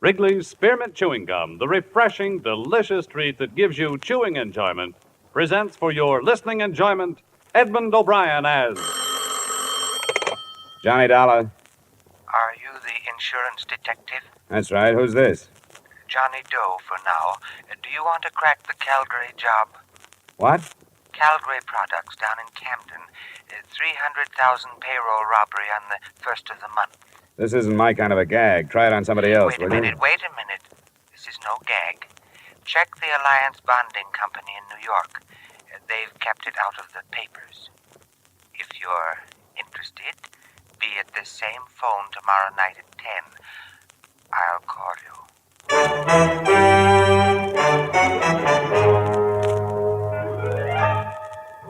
Wrigley's Spearmint Chewing Gum, the refreshing, delicious treat that gives you chewing enjoyment, presents for your listening enjoyment Edmund O'Brien as Johnny Dollar. Are you the insurance detective? That's right. Who's this? Johnny Doe for now. Do you want to crack the Calgary job? What? Calgary Products down in Camden. 300,000 payroll robbery on the first of the month. This isn't my kind of a gag. Try it on somebody else, Wait a minute. This is no gag. Check the Alliance Bonding Company in New York. They've kept it out of the papers. If you're interested, be at this same phone tomorrow night at 10. I'll call you.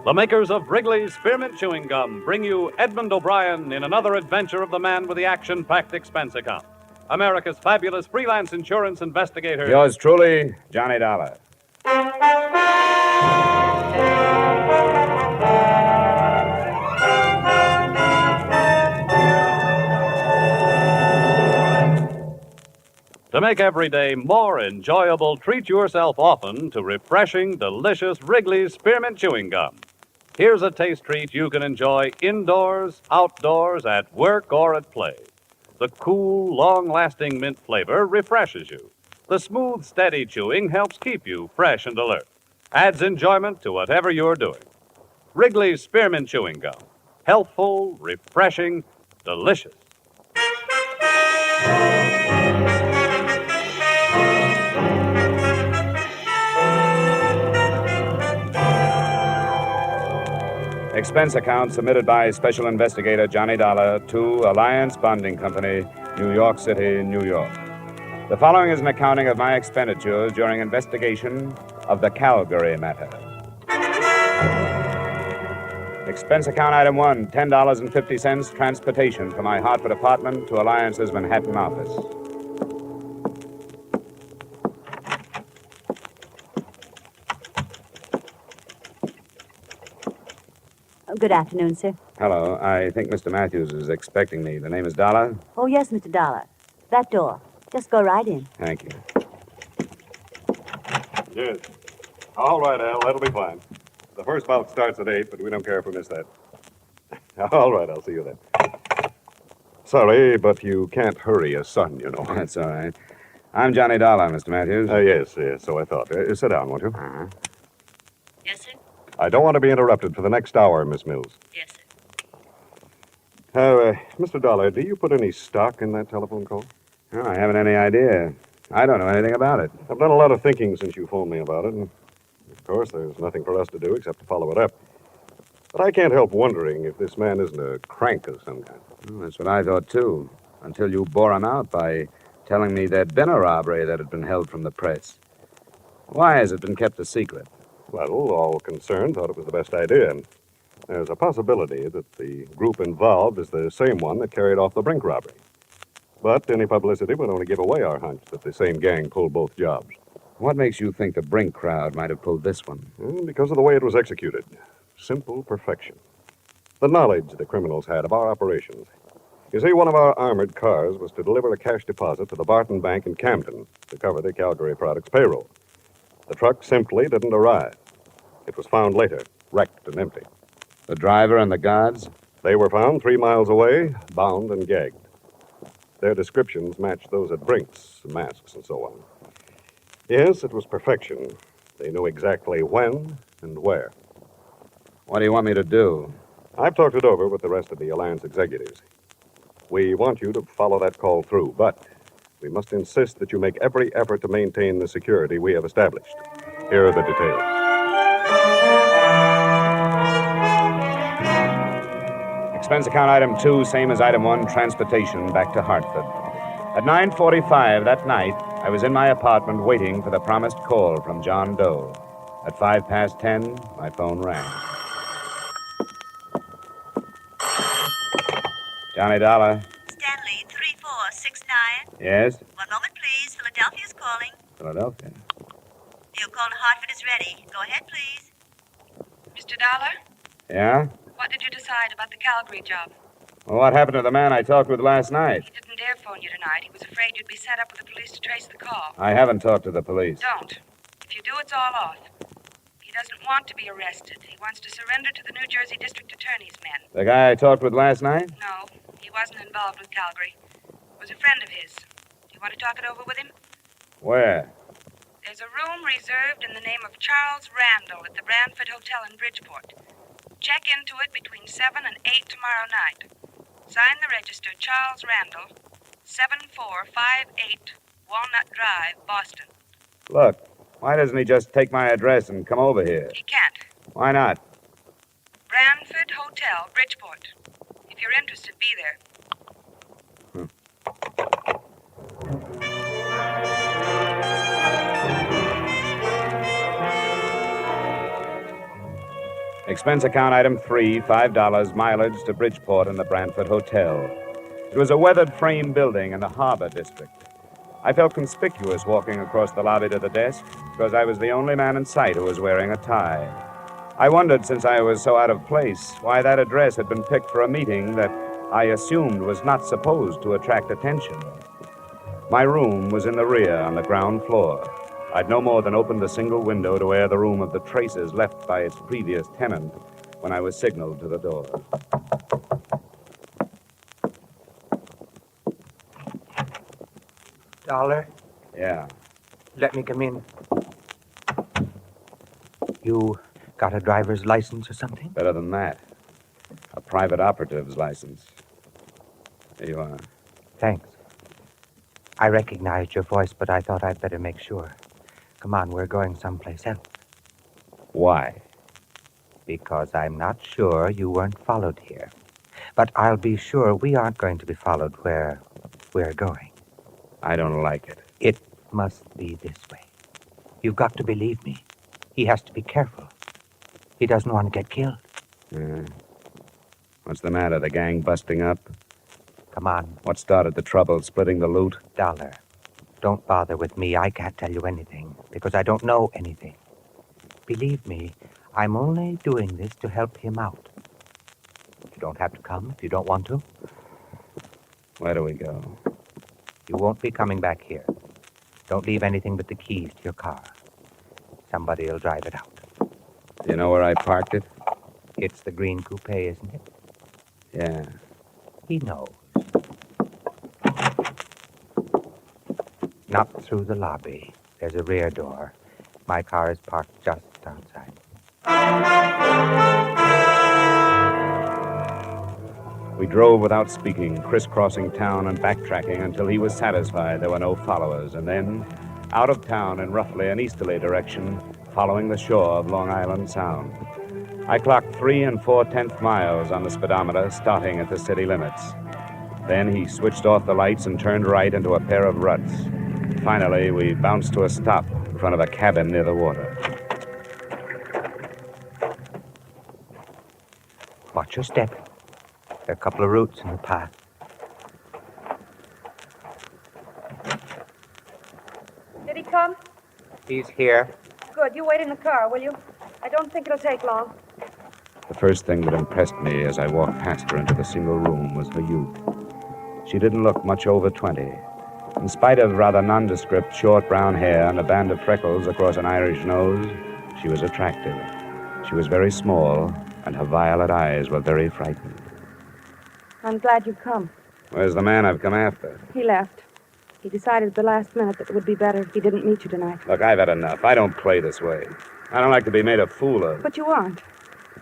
the makers of Wrigley's Spearmint Chewing Gum bring you Edmund O'Brien in another adventure of the man with the action-packed expense account. America's fabulous freelance insurance investigator. Yours truly, Johnny Dollar. To make every day more enjoyable, treat yourself often to refreshing, delicious Wrigley's Spearmint Chewing Gum. Here's a taste treat you can enjoy indoors, outdoors, at work, or at play. The cool, long-lasting mint flavor refreshes you. The smooth, steady chewing helps keep you fresh and alert. Adds enjoyment to whatever you're doing. Wrigley's Spearmint Chewing Gum. Healthful, refreshing, delicious. Expense account submitted by Special Investigator Johnny Dollar to Alliance Bonding Company, New York City, New York. The following is an accounting of my expenditures during investigation of the Calgary matter. Expense account item 1, $10.50 transportation from my Hartford apartment to Alliance's Manhattan office. Good afternoon, sir. Hello. I think Mr. Matthews is expecting me. The name is Dollar? Oh, yes, Mr. Dollar. That door. Just go right in. Thank you. Yes. All right, Al. That'll be fine. The first bout starts at 8, but we don't care if we miss that. All right, I'll see you then. Sorry, but you can't hurry a son, you know. That's all right. I'm Johnny Dollar, Mr. Matthews. Yes, so I thought. Sit down, won't you? Uh-huh. Yes, sir? I don't want to be interrupted for the next hour, Miss Mills. Yes, sir. Mr. Dollar, do you put any stock in that telephone call? Oh, I haven't any idea. I don't know anything about it. I've done a lot of thinking since you phoned me about it, and of course there's nothing for us to do except to follow it up. But I can't help wondering if this man isn't a crank of some kind. Well, that's what I thought, too, until you bore him out by telling me there'd been a robbery that had been held from the press. Why has it been kept a secret? Well, all concerned thought it was the best idea, and there's a possibility that the group involved is the same one that carried off the Brink robbery. But any publicity would only give away our hunch that the same gang pulled both jobs. What makes you think the Brink crowd might have pulled this one? Because of the way it was executed. Simple perfection. The knowledge the criminals had of our operations. You see, one of our armored cars was to deliver a cash deposit to the Barton Bank in Camden to cover the Calgary Products payroll. The truck simply didn't arrive. It was found later, wrecked and empty. The driver and the guards? They were found 3 miles away, bound and gagged. Their descriptions matched those at Brink's, masks and so on. Yes, it was perfection. They knew exactly when and where. What do you want me to do? I've talked it over with the rest of the Alliance executives. We want you to follow that call through, but we must insist that you make every effort to maintain the security we have established. Here are the details. Expense account item 2, same as item 1, transportation back to Hartford. At 9:45 that night, I was in my apartment waiting for the promised call from John Doe. At 10:05, my phone rang. Johnny Dollar. Stanley, 3469. Yes? 1 moment, please. Philadelphia's calling. Philadelphia. Your call to Hartford is ready. Go ahead, please. Mr. Dollar, Yeah? what did you decide about the Calgary job? Well, what happened to the man I talked with last night? He didn't dare phone you tonight. He was afraid you'd be set up with the police to trace the call. I haven't talked to the police. Don't. If you do, it's all off. He doesn't want to be arrested. He wants to surrender to the New Jersey District Attorney's men. The guy I talked with last night? No, he wasn't involved with Calgary. It was a friend of his. Do you want to talk it over with him? Where? There's a room reserved in the name of Charles Randall at the Brantford Hotel in Bridgeport. Check into it between 7 and 8 tomorrow night. Sign the register, Charles Randall, 7458 Walnut Drive, Boston. Look, why doesn't he just take my address and come over here? He can't. Why not? Brantford Hotel, Bridgeport. If you're interested, be there. Expense account item 3, $5, mileage to Bridgeport and the Brantford Hotel. It was a weathered frame building in the Harbor District. I felt conspicuous walking across the lobby to the desk because I was the only man in sight who was wearing a tie. I wondered, since I was so out of place, why that address had been picked for a meeting that I assumed was not supposed to attract attention. My room was in the rear on the ground floor. I'd no more than opened a single window to air the room of the traces left by its previous tenant when I was signaled to the door. Dollar, Yeah. let me come in. You got a driver's license or something? Better than that. A private operative's license. Here you are. Thanks. I recognized your voice, but I thought I'd better make sure. Come on, we're going someplace else. Why? Because I'm not sure you weren't followed here. But I'll be sure we aren't going to be followed where we're going. I don't like it. It must be this way. You've got to believe me. He has to be careful. He doesn't want to get killed. What's the matter? The gang busting up? Come on, What started the trouble? Splitting the loot? Dollar. Don't bother with me. I can't tell you anything because I don't know anything. Believe me, I'm only doing this to help him out. You don't have to come if you don't want to. Where do we go? You won't be coming back here. Don't leave anything but the keys to your car. Somebody will drive it out. Do you know where I parked it? It's the green coupe, isn't it? Yeah. He knows. Not through the lobby. There's a rear door. My car is parked just outside. We drove without speaking, crisscrossing town and backtracking until he was satisfied there were no followers, and then out of town in roughly an easterly direction, following the shore of Long Island Sound. I clocked 3 4/10 miles on the speedometer, starting at the city limits. Then he switched off the lights and turned right into a pair of ruts. Finally, we bounced to a stop in front of a cabin near the water. Watch your step. There are a couple of roots in the path. Did he come? He's here. Good. You wait in the car, will you? I don't think it'll take long. The first thing that impressed me as I walked past her into the single room was her youth. She didn't look much over 20. In spite of rather nondescript short brown hair and a band of freckles across an Irish nose, she was attractive. She was very small, and her violet eyes were very frightened. I'm glad you've come. Where's the man I've come after? He left. He decided at the last minute that it would be better if he didn't meet you tonight. Look, I've had enough. I don't play this way. I don't like to be made a fool of. But you aren't.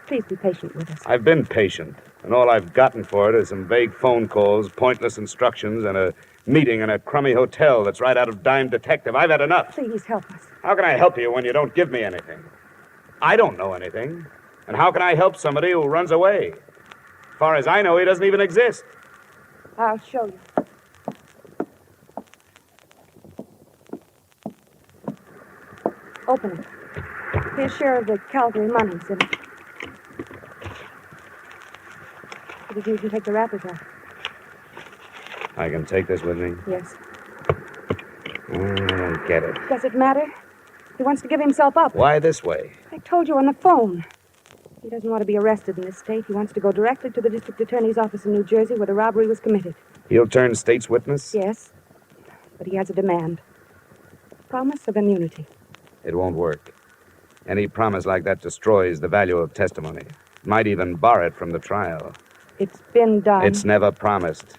Please be patient with us. I've been patient, and all I've gotten for it is some vague phone calls, pointless instructions, and a meeting in a crummy hotel that's right out of Dime Detective. I've had enough. Please help us. How can I help you when you don't give me anything? I don't know anything. And how can I help somebody who runs away? As far as I know, he doesn't even exist. I'll show you. Open it. His share of the Calgary money's in it. But you can take the wrappers off. I can take this with me? Yes. I don't get it. Does it matter? He wants to give himself up. Why this way? I told you on the phone. He doesn't want to be arrested in this state. He wants to go directly to the district attorney's office in New Jersey where the robbery was committed. He'll turn state's witness? Yes, but he has a demand. Promise of immunity. It won't work. Any promise like that destroys the value of testimony. Might even bar it from the trial. It's been done. It's never promised.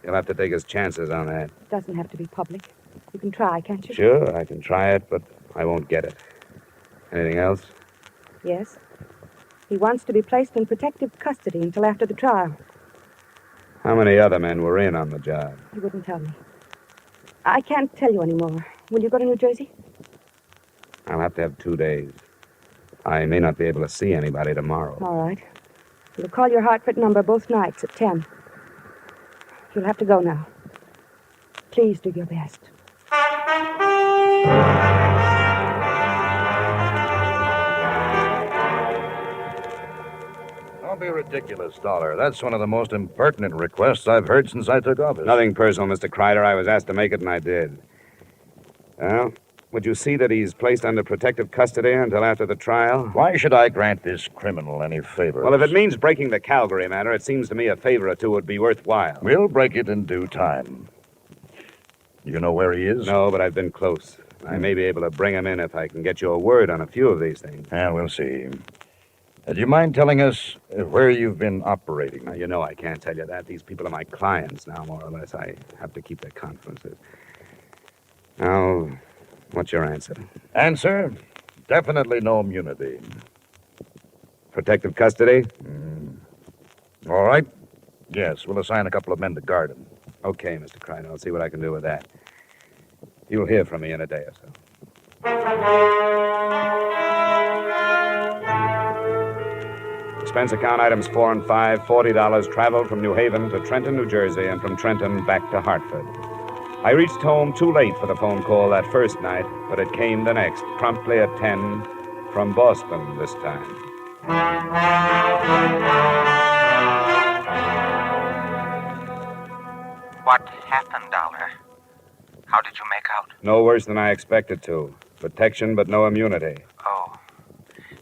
You'll have to take his chances on that. It doesn't have to be public. You can try, can't you? Sure, I can try it, but I won't get it. Anything else? Yes. He wants to be placed in protective custody until after the trial. How many other men were in on the job? He wouldn't tell me. I can't tell you anymore. Will you go to New Jersey? I'll have to have 2 days. I may not be able to see anybody tomorrow. All right. You'll call your Hartford number both nights at 10. You'll have to go now. Please do your best. Don't be ridiculous, Dollar. That's one of the most impertinent requests I've heard since I took office. Nothing personal, Mr. Kreider. I was asked to make it, and I did. Well, would you see that he's placed under protective custody until after the trial? Why should I grant this criminal any favors? Well, if it means breaking the Calgary matter, it seems to me a favor or two would be worthwhile. We'll break it in due time. You know where he is? No, but I've been close. I may be able to bring him in if I can get you a word on a few of these things. Yeah, we'll see. Do you mind telling us where you've been operating? Now, you know I can't tell you that. These people are my clients now, more or less. I have to keep their confidences. Now, what's your answer? Answer? Definitely no immunity. Protective custody? All right. Yes, we'll assign a couple of men to guard him. Okay, Mr. Kreider. I'll see what I can do with that. You'll hear from me in a day or so. Expense account items 4 and 5, $40 traveled from New Haven to Trenton, New Jersey, and from Trenton back to Hartford. I reached home too late for the phone call that first night, but it came the next, promptly at 10, from Boston this time. What happened, Dollar? How did you make out? No worse than I expected to. Protection, but no immunity. Oh,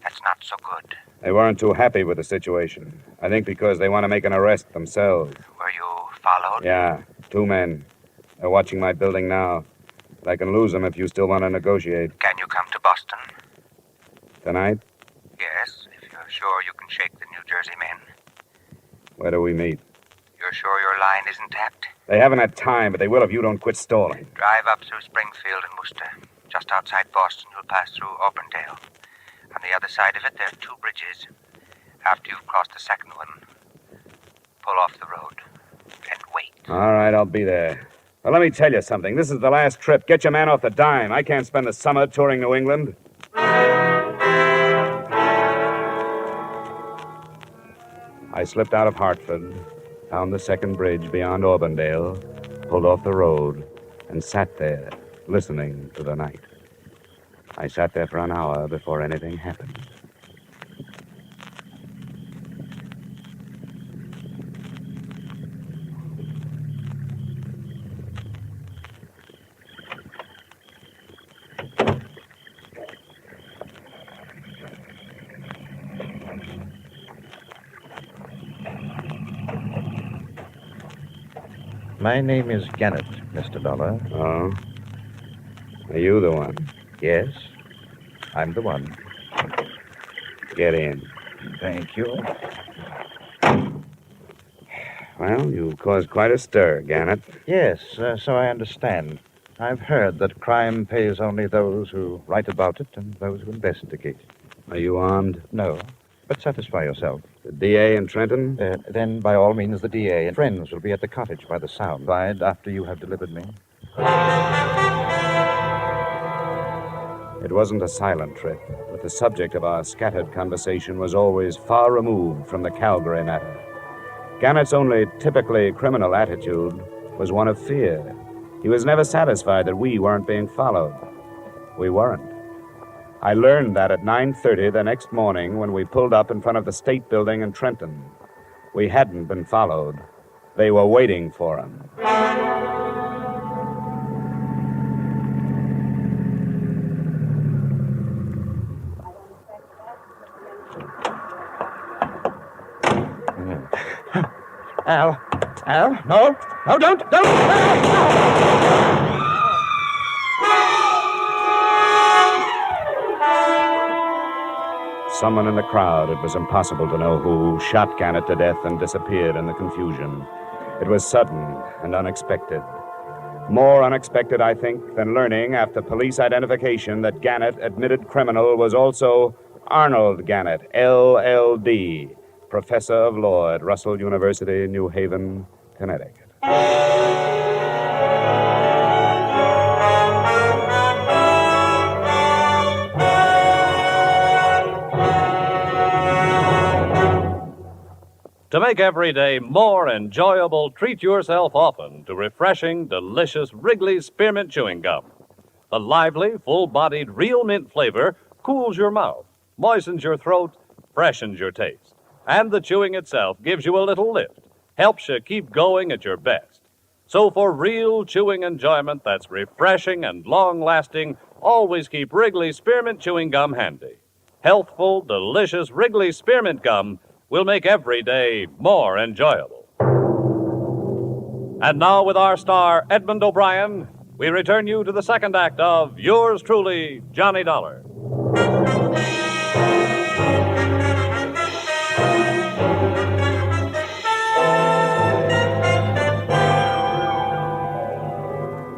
that's not so good. They weren't too happy with the situation. I think because they want to make an arrest themselves. Were you followed? Yeah, 2 men. They're watching my building now. But I can lose them if you still want to negotiate. Can you come to Boston? Tonight? Yes, if you're sure you can shake the New Jersey men. Where do we meet? You're sure your line isn't tapped? They haven't had time, but they will if you don't quit stalling. Drive up through Springfield and Worcester. Just outside Boston, you'll pass through Auburndale. On the other side of it, there are 2 bridges. After you've crossed the second one, pull off the road and wait. All right, I'll be there. Well, let me tell you something. This is the last trip. Get your man off the dime. I can't spend the summer touring New England. I slipped out of Hartford, found the second bridge beyond Auburndale, pulled off the road, and sat there, listening to the night. I sat there for an hour before anything happened. My name is Gannett, Mr. Dollar. Oh? Are you the one? Yes, I'm the one. Get in. Thank you. Well, you caused quite a stir, Gannett. Yes, so I understand. I've heard that crime pays only those who write about it and those who investigate. Are you armed? No, but satisfy yourself. The DA in Trenton? Then, by all means, the DA and friends will be at the cottage by the sound side after you have delivered me. It wasn't a silent trip, but the subject of our scattered conversation was always far removed from the Calgary matter. Gannett's only typically criminal attitude was one of fear. He was never satisfied that we weren't being followed. We weren't. I learned that at 9:30 the next morning when we pulled up in front of the State Building in Trenton. We hadn't been followed. They were waiting for him. Al, no, don't. Someone in the crowd, it was impossible to know who, shot Gannett to death and disappeared in the confusion. It was sudden and unexpected. More unexpected, I think, than learning after police identification that Gannett, admitted criminal, was also Arnold Gannett, LLD, professor of law at Russell University, New Haven, Connecticut. To make every day more enjoyable, treat yourself often to refreshing, delicious Wrigley's Spearmint Chewing Gum. The lively, full-bodied, real mint flavor cools your mouth, moistens your throat, freshens your taste. And the chewing itself gives you a little lift, helps you keep going at your best. So for real chewing enjoyment that's refreshing and long-lasting, always keep Wrigley's Spearmint Chewing Gum handy. Healthful, delicious Wrigley's Spearmint Gum will make every day more enjoyable. And now, with our star, Edmund O'Brien, we return you to the second act of Yours Truly, Johnny Dollar.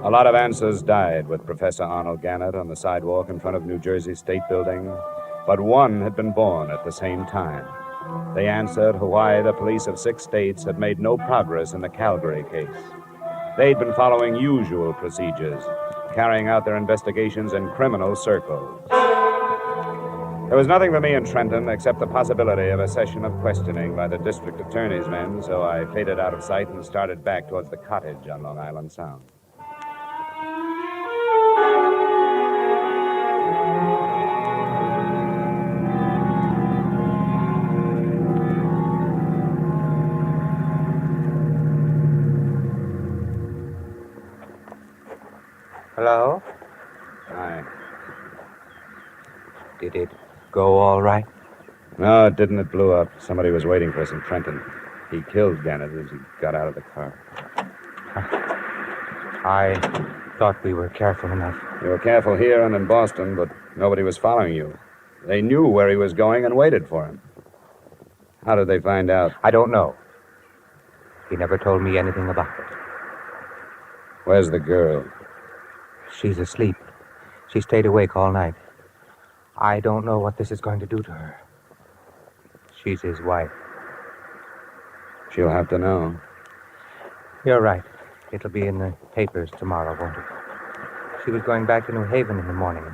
A lot of answers died with Professor Arnold Gannett on the sidewalk in front of New Jersey State Building, but one had been born at the same time. They answered why the police of 6 states had made no progress in the Calgary case. They'd been following usual procedures, carrying out their investigations in criminal circles. There was nothing for me in Trenton except the possibility of a session of questioning by the district attorney's men, so I faded out of sight and started back towards the cottage on Long Island Sound. Hello? Hi. Did it go all right? No, it didn't. It blew up. Somebody was waiting for us in Trenton. He killed Gannett as he got out of the car. I thought we were careful enough. You were careful here and in Boston, but nobody was following you. They knew where he was going and waited for him. How did they find out? I don't know. He never told me anything about it. Where's the girl? She's asleep. She stayed awake all night. I don't know what this is going to do to her. She's his wife. She'll have to know. You're right. It'll be in the papers tomorrow, won't it? She was going back to New Haven in the morning.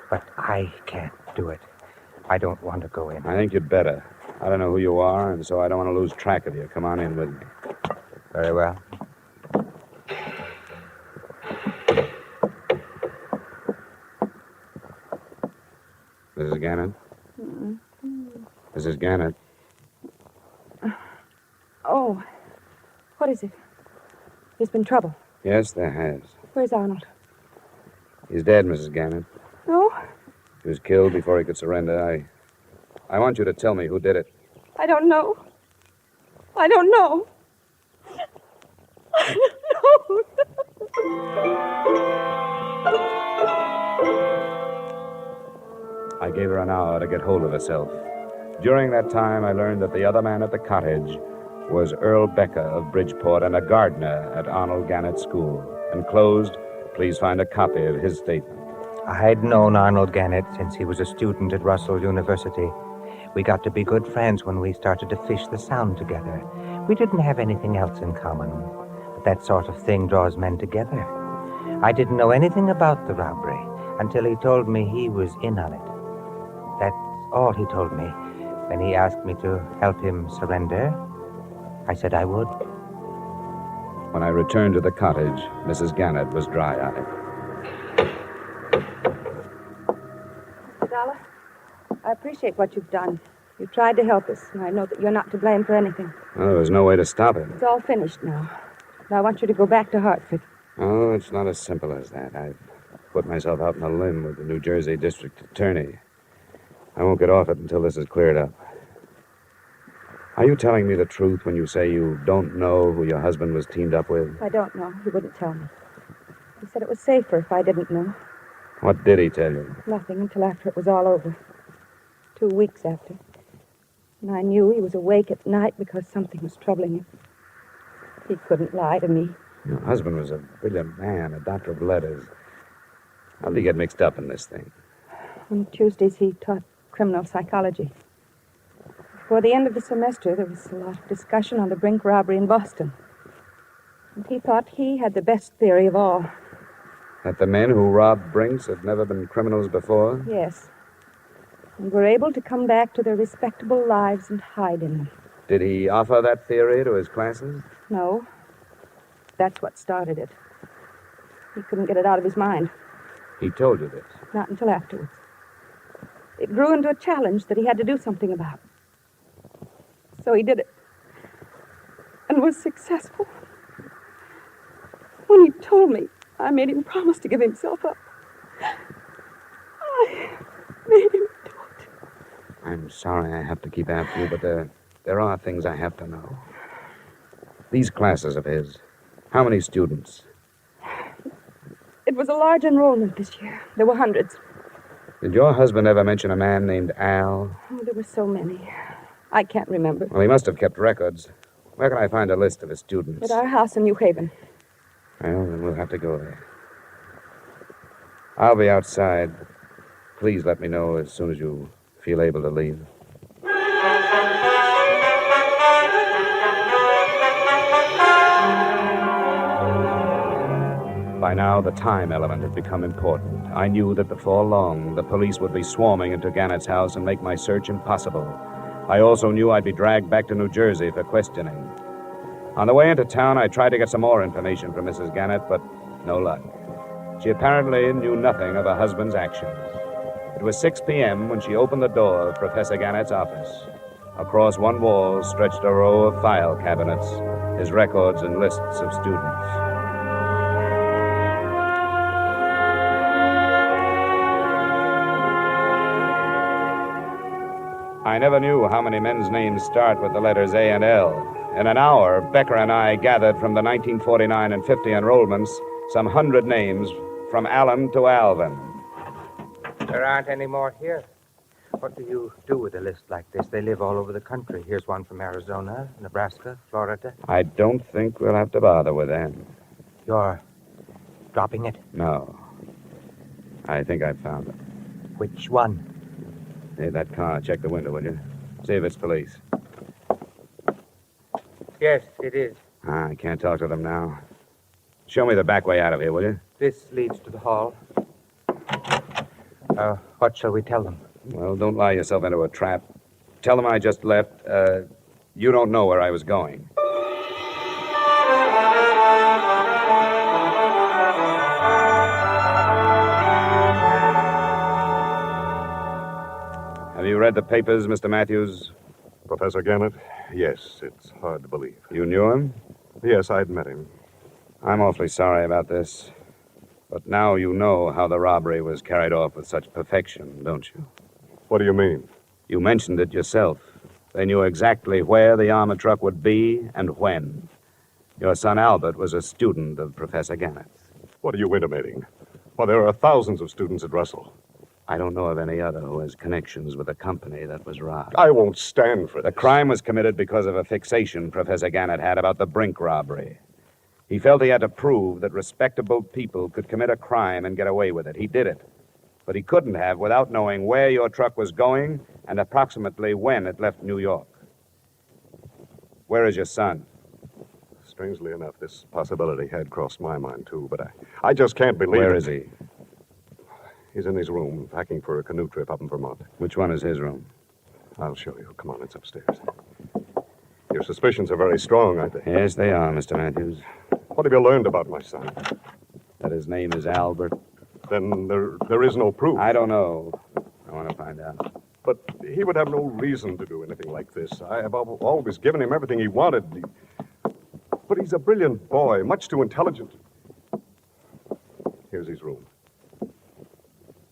But I can't do it. I don't want to go in. I think you'd better. I don't know who you are, and so I don't want to lose track of you. Come on in with me. Very well. Mrs. Gannett? Mm-hmm. Mrs. Gannett? Oh, what is it? There's been trouble. Yes, there has. Where's Arnold? He's dead, Mrs. Gannett. No, He was killed before he could surrender. I want you to tell me who did it. I don't know. I don't know. I don't know. I gave her an hour to get hold of herself. During that time, I learned that the other man at the cottage was Earl Becker of Bridgeport and a gardener at Arnold Gannett's school. Enclosed, please find a copy of his statement. I'd known Arnold Gannett since he was a student at Russell University. We got to be good friends when we started to fish the Sound together. We didn't have anything else in common, but that sort of thing draws men together. I didn't know anything about the robbery until he told me he was in on it. That's all he told me. When he asked me to help him surrender, I said I would. When I returned to the cottage, Mrs. Gannett was dry-eyed. Dollar, I appreciate what you've done. You tried to help us, and I know that you're not to blame for anything. Oh, there was no way to stop it. It's all finished now. Now I want you to go back to Hartford. Oh, it's not as simple as that. I've put myself out on a limb with the New Jersey district attorney. I won't get off it until this is cleared up. Are you telling me the truth when you say you don't know who your husband was teamed up with? I don't know. He wouldn't tell me. He said it was safer if I didn't know. What did he tell you? Nothing until after it was all over. 2 weeks after. And I knew he was awake at night because something was troubling him. He couldn't lie to me. Your husband was a brilliant man, a doctor of letters. How did he get mixed up in this thing? On Tuesdays, he taught criminal psychology. Before the end of the semester, there was a lot of discussion on the Brink robbery in Boston. And he thought he had the best theory of all. That the men who robbed Brinks had never been criminals before? Yes. And were able to come back to their respectable lives and hide in them. Did he offer that theory to his classes? No. That's what started it. He couldn't get it out of his mind. He told you this? Not until afterwards. It grew into a challenge that he had to do something about. So he did it. And was successful. When he told me, I made him promise to give himself up. I made him do it. I'm sorry I have to keep after you, but there are things I have to know. These classes of his, how many students? It was a large enrollment this year. There were hundreds. Did your husband ever mention a man named Al? Oh, there were so many. I can't remember. Well, he must have kept records. Where can I find a list of his students? At our house in New Haven. Well, then we'll have to go there. I'll be outside. Please let me know as soon as you feel able to leave. By now, the time element had become important. I knew that before long, the police would be swarming into Gannett's house and make my search impossible. I also knew I'd be dragged back to New Jersey for questioning. On the way into town, I tried to get some more information from Mrs. Gannett, but no luck. She apparently knew nothing of her husband's actions. It was 6 p.m. when she opened the door of Professor Gannett's office. Across one wall stretched a row of file cabinets, his records and lists of students. I never knew how many men's names start with the letters A and L. In an hour, Becker and I gathered from the 1949 and 50 enrollments some 100 names from Allen to Alvin. There aren't any more here. What do you do with a list like this? They live all over the country. Here's one from Arizona, Nebraska, Florida. I don't think we'll have to bother with them. You're dropping it? No. I think I found it. Which one? Hey, that car. Check the window, will you? See if it's police. Yes, it is. I can't talk to them now. Show me the back way out of here, will you? This leads to the hall. What shall we tell them? Well, don't lie yourself into a trap. Tell them I just left. You don't know where I was going. Have you read the papers, Mr. Matthews? Professor Gannett? Yes, it's hard to believe. You knew him? Yes, I'd met him. I'm awfully sorry about this. But now you know how the robbery was carried off with such perfection, don't you? What do you mean? You mentioned it yourself. They knew exactly where the armored truck would be and when. Your son Albert was a student of Professor Gannett's. What are you intimating? Well, there are thousands of students at Russell. I don't know of any other who has connections with the company that was robbed. I won't stand for The this. crime was committed because of a fixation Professor Gannett had about the Brink robbery. He felt he had to prove that respectable people could commit a crime and get away with it. He did it. But he couldn't have without knowing where your truck was going and approximately when it left New York. Where is your son? Strangely enough, this possibility had crossed my mind, too, but I just can't believe Where it. is he? He's in his room, packing for a canoe trip up in Vermont. Which one is his room? I'll show you. Come on, it's upstairs. Your suspicions are very strong, aren't they? Yes, they are, Mr. Matthews. What have you learned about my son? That his name is Albert. Then there is no proof. I don't know. I want to find out. But he would have no reason to do anything like this. I have always given him everything he wanted. But he's a brilliant boy, much too intelligent. Here's his room.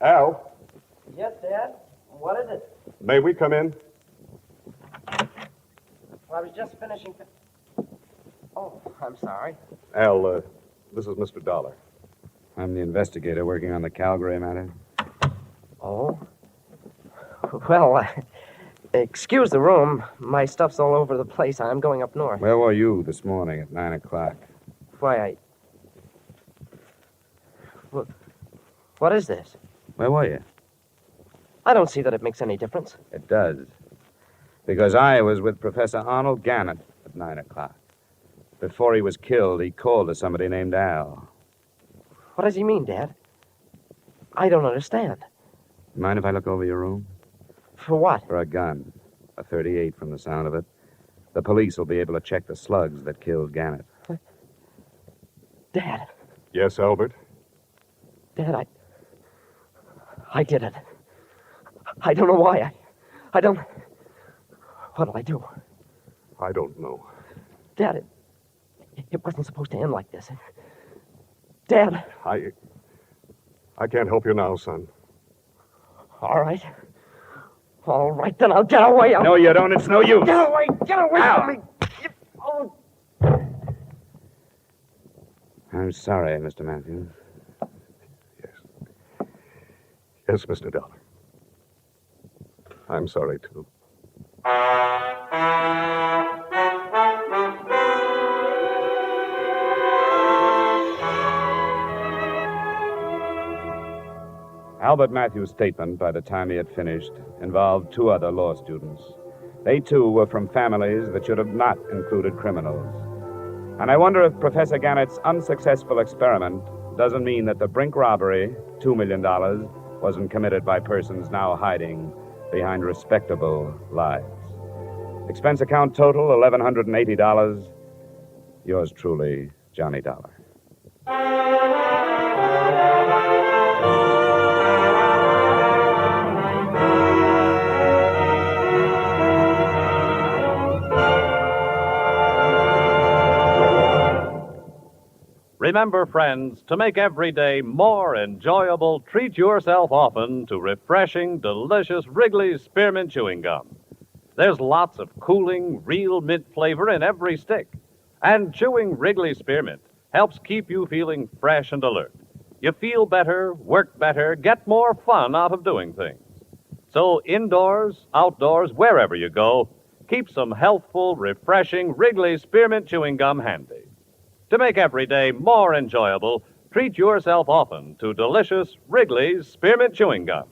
Al, Yes, Dad. What is it? may we come in? I was just finishing. Oh, I'm sorry. Al, this is Mr. Dollar. I'm the investigator working on the Calgary matter. Oh? Well, excuse the room. My stuff's all over the place. I'm going up north. Where were you this morning at 9 o'clock? Why, What is this? Where were you? I don't see that it makes any difference. It does. Because I was with Professor Arnold Gannett at 9 o'clock. Before he was killed, he called to somebody named Al. What does he mean, Dad? I don't understand. Mind if I look over your room? For what? For a gun. A .38 from the sound of it. The police will be able to check the slugs that killed Gannett. Dad. Yes, Albert? Dad, I did it. I don't know why. I don't... What'll I do? I don't know. Dad, it wasn't supposed to end like this. Dad. I can't help you now, son. All right. All right, then I'll get away. No, you don't. It's no use. Get away from me. Oh. I'm sorry, Mr. Matthews. Yes, Mr. Dollar. I'm sorry, too. Albert Matthews' statement, by the time he had finished, involved two other law students. They, too, were from families that should have not included criminals. And I wonder if Professor Gannett's unsuccessful experiment doesn't mean that the Brink robbery, $2 million, wasn't committed by persons now hiding behind respectable lies. Expense account total, $1,180. Yours truly, Johnny Dollar. Remember, friends, to make every day more enjoyable, treat yourself often to refreshing, delicious Wrigley's Spearmint Chewing Gum. There's lots of cooling, real mint flavor in every stick. And chewing Wrigley's Spearmint helps keep you feeling fresh and alert. You feel better, work better, get more fun out of doing things. So indoors, outdoors, wherever you go, keep some healthful, refreshing Wrigley's Spearmint Chewing Gum handy. To make every day more enjoyable, treat yourself often to delicious Wrigley's Spearmint Chewing Gum.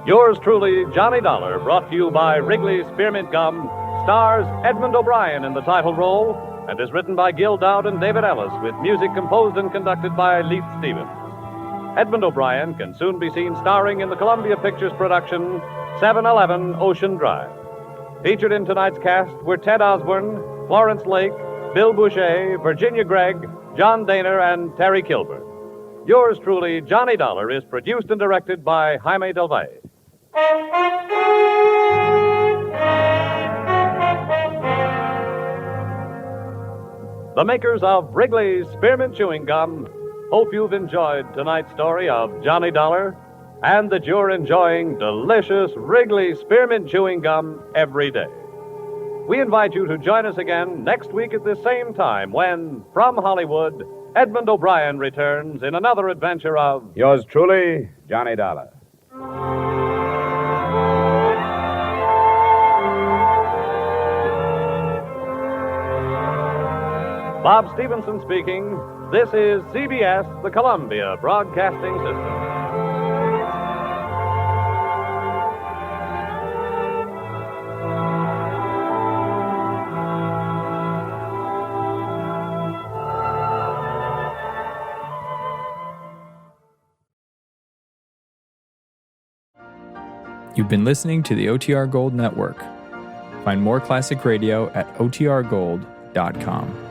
Yours truly, Johnny Dollar, brought to you by Wrigley's Spearmint Gum, stars Edmund O'Brien in the title role, and is written by Gil Dowd and David Ellis, with music composed and conducted by Leith Stevens. Edmund O'Brien can soon be seen starring in the Columbia Pictures production 711 Ocean Drive. Featured in tonight's cast were Ted Osborne, Florence Lake, Bill Boucher, Virginia Gregg, John Daner, and Terry Kilburn. Yours truly, Johnny Dollar, is produced and directed by Jaime Del Valle. The makers of Wrigley's Spearmint Chewing Gum hope you've enjoyed tonight's story of Johnny Dollar and that you're enjoying delicious Wrigley's Spearmint Chewing Gum every day. We invite you to join us again next week at this same time when, from Hollywood, Edmund O'Brien returns in another adventure of Yours truly, Johnny Dollar. Bob Stevenson speaking. This is CBS, the Columbia Broadcasting System. You've been listening to the OTR Gold Network. Find more classic radio at otrgold.com.